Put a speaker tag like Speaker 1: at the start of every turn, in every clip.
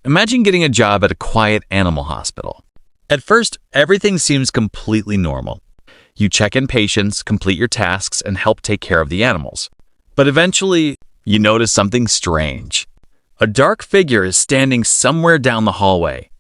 Speaker 1: Imagine getting a job at a quiet animal hospital. At first, everything seems completely normal. You check in patients, complete your tasks, and help take care of the animals. But eventually, you notice something strange. A dark figure is standing somewhere down the hallway.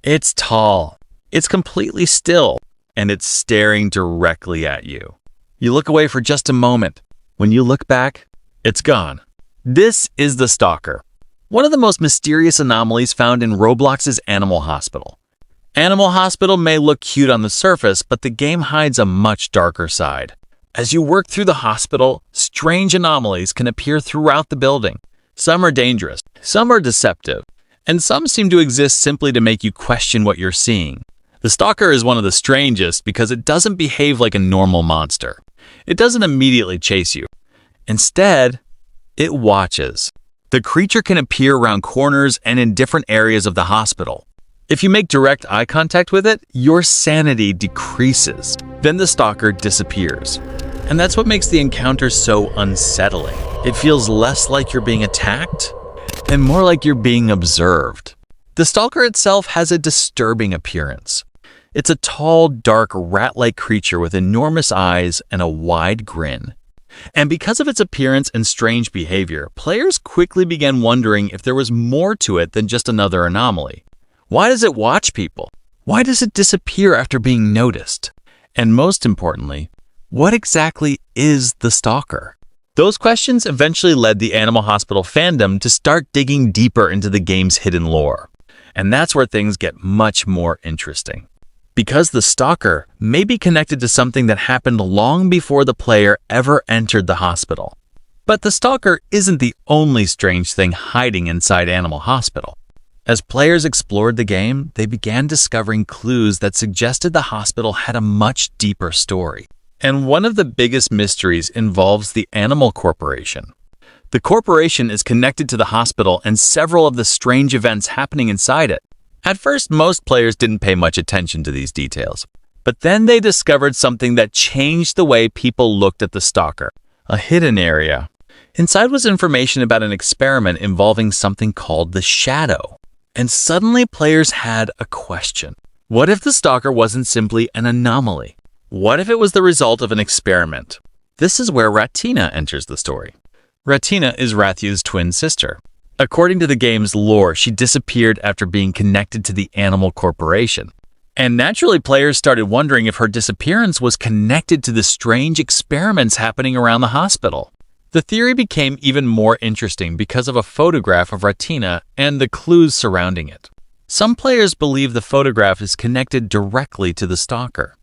Speaker 1: It's tall, it's completely still, and it's staring directly at you. You look away for just a moment. When you look back, it's gone. This is the Stalker, one of the most mysterious anomalies found in Roblox's Animal Hospital. Animal Hospital may look cute on the surface, but the game hides a much darker side. As you work through the hospital, strange anomalies can appear throughout the building. Some are dangerous, some are deceptive, and some seem to exist simply to make you question what you're seeing. The Stalker is one of the strangest because it doesn't behave like a normal monster. It doesn't immediately chase you. Instead, it watches. The creature can appear around corners and in different areas of the hospital. If you make direct eye contact with it, your sanity decreases. Then the Stalker disappears. And that's what makes the encounter so unsettling. It feels less like you're being attacked and more like you're being observed. The Stalker itself has a disturbing appearance. It's a tall, dark, rat-like creature with enormous eyes and a wide grin. And because of its appearance and strange behavior, players quickly began wondering if there was more to it than just another anomaly. Why does it watch people? Why does it disappear after being noticed? And most importantly, what exactly is the Stalker? Those questions eventually led the Animal Hospital fandom to start digging deeper into the game's hidden lore. And that's where things get much more interesting. Because the Stalker may be connected to something that happened long before the player ever entered the hospital. But the Stalker isn't the only strange thing hiding inside Animal Hospital. As players explored the game, they began discovering clues that suggested the hospital had a much deeper story. And one of the biggest mysteries involves the Animal Corporation. The corporation is connected to the hospital and several of the strange events happening inside it. At first, most players didn't pay much attention to these details. But then they discovered something that changed the way people looked at the Stalker, a hidden area. Inside was information about an experiment involving something called the Shadow. And suddenly players had a question. What if the Stalker wasn't simply an anomaly? What if it was the result of an experiment? This is where Rattina enters the story. Rattina is Rathu's twin sister. According to the game's lore, she disappeared after being connected to the Animal Corporation. And naturally, players started wondering if her disappearance was connected to the strange experiments happening around the hospital. The theory became even more interesting because of a photograph of Rattina and the clues surrounding it. Some players believe the photograph is connected directly to the Stalker.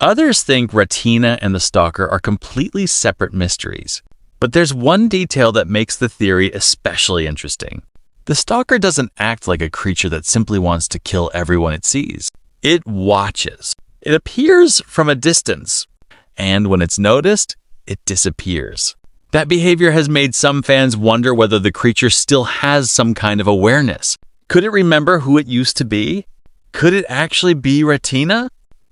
Speaker 1: Others think Rattina and the Stalker are completely separate mysteries. But there's one detail that makes the theory especially interesting. The Stalker doesn't act like a creature that simply wants to kill everyone it sees. It watches. It appears from a distance. And when it's noticed, it disappears. That behavior has made some fans wonder whether the creature still has some kind of awareness. Could it remember who it used to be? Could it actually be Rattina?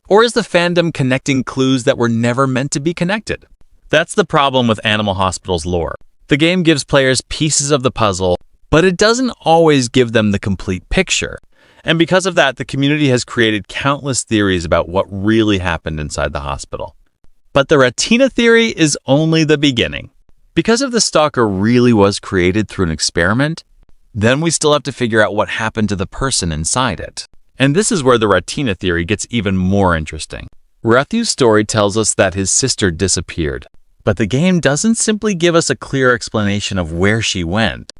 Speaker 1: Or is the fandom connecting clues that were never meant to be connected? That's the problem with Animal Hospital's lore. The game gives players pieces of the puzzle, but it doesn't always give them the complete picture. And because of that, the community has created countless theories about what really happened inside the hospital. But the Rattina theory is only the beginning. Because if the Stalker really was created through an experiment, then we still have to figure out what happened to the person inside it. And this is where the Rattina theory gets even more interesting. Rathu's story tells us that his sister disappeared, but the game doesn't simply give us a clear explanation of where she went.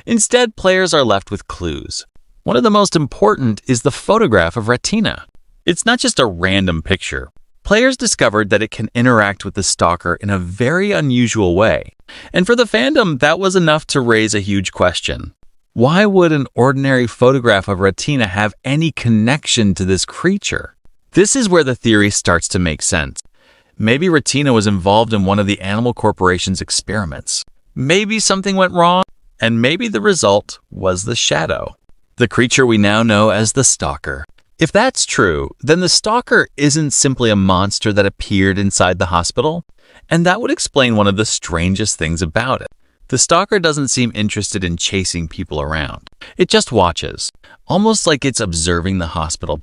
Speaker 1: Instead, players are left with clues. One of the most important is the photograph of Rattina. It's not just a random picture. Players discovered that it can interact with the Stalker in a very unusual way. And for the fandom, that was enough to raise a huge question. Why would an ordinary photograph of Rattina have any connection to this creature? This is where the theory starts to make sense. Maybe Rattina was involved in one of the Animal Corporation's experiments. Maybe something went wrong, and maybe the result was the Shadow, the creature we now know as the Stalker. If that's true, then the Stalker isn't simply a monster that appeared inside the hospital, and that would explain one of the strangest things about it. The stalker doesn't seem interested in chasing people around. It just watches, almost like it's observing the hospital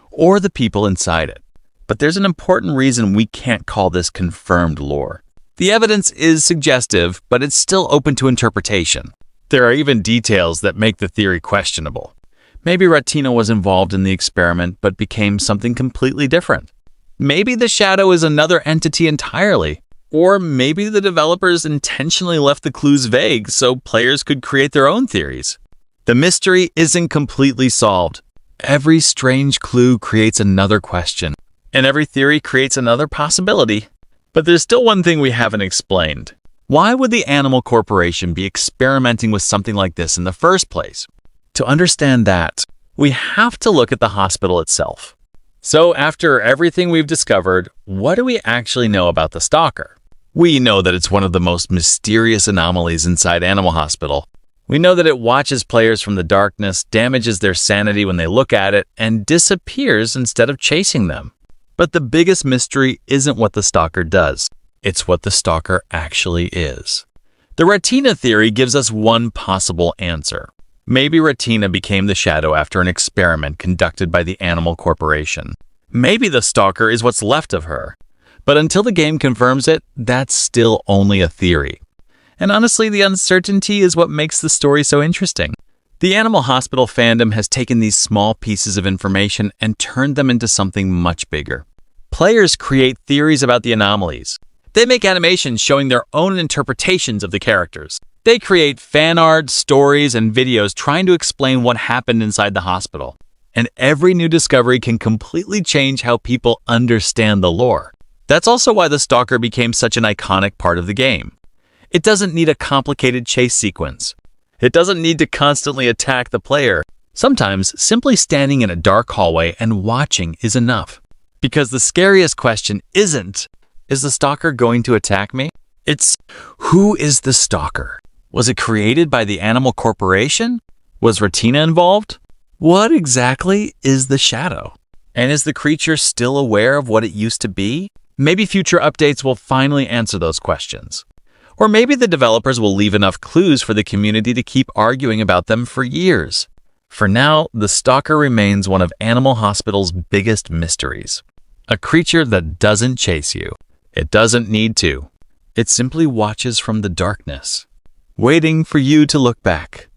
Speaker 1: or the people inside it. But there's an important reason we can't call this confirmed lore. The evidence is suggestive, but it's still open to interpretation. There are even details that make the theory questionable. Maybe Rattina was involved in the experiment but became something completely different. Maybe the shadow is another entity entirely. Or maybe the developers intentionally left the clues vague so players could create their own theories. The mystery isn't completely solved. Every strange clue creates another question, and every theory creates another possibility. But there's still one thing we haven't explained. Why would the Animal Corporation be experimenting with something like this in the first place? To understand that, we have to look at the hospital itself. So after everything we've discovered, what do we actually know about the Stalker? We know that it's one of the most mysterious anomalies inside Animal Hospital. We know that it watches players from the darkness, damages their sanity when they look at it, and disappears instead of chasing them. But the biggest mystery isn't what the Stalker does. It's what the Stalker actually is. The Rattina theory gives us one possible answer. Maybe Rattina became the shadow after an experiment conducted by the Animal Corporation. Maybe the Stalker is what's left of her. But until the game confirms it, that's still only a theory. And honestly, the uncertainty is what makes the story so interesting. The Animal Hospital fandom has taken these small pieces of information and turned them into something much bigger. Players create theories about the anomalies. They make animations showing their own interpretations of the characters. They create fan art, stories, and videos trying to explain what happened inside the hospital. And every new discovery can completely change how people understand the lore. That's also why the Stalker became such an iconic part of the game. It doesn't need a complicated chase sequence. It doesn't need to constantly attack the player. Sometimes, simply standing in a dark hallway and watching is enough. Because the scariest question isn't, is the Stalker going to attack me? It's, who is the Stalker? Was it created by the Animal Corporation? Was Rattina involved? What exactly is the shadow? And is the creature still aware of what it used to be? Maybe future updates will finally answer those questions. Or maybe the developers will leave enough clues for the community to keep arguing about them for years. For now, the Stalker remains one of Animal Hospital's biggest mysteries. A creature that doesn't chase you. It doesn't need to. It simply watches from the darkness, waiting for you to look back.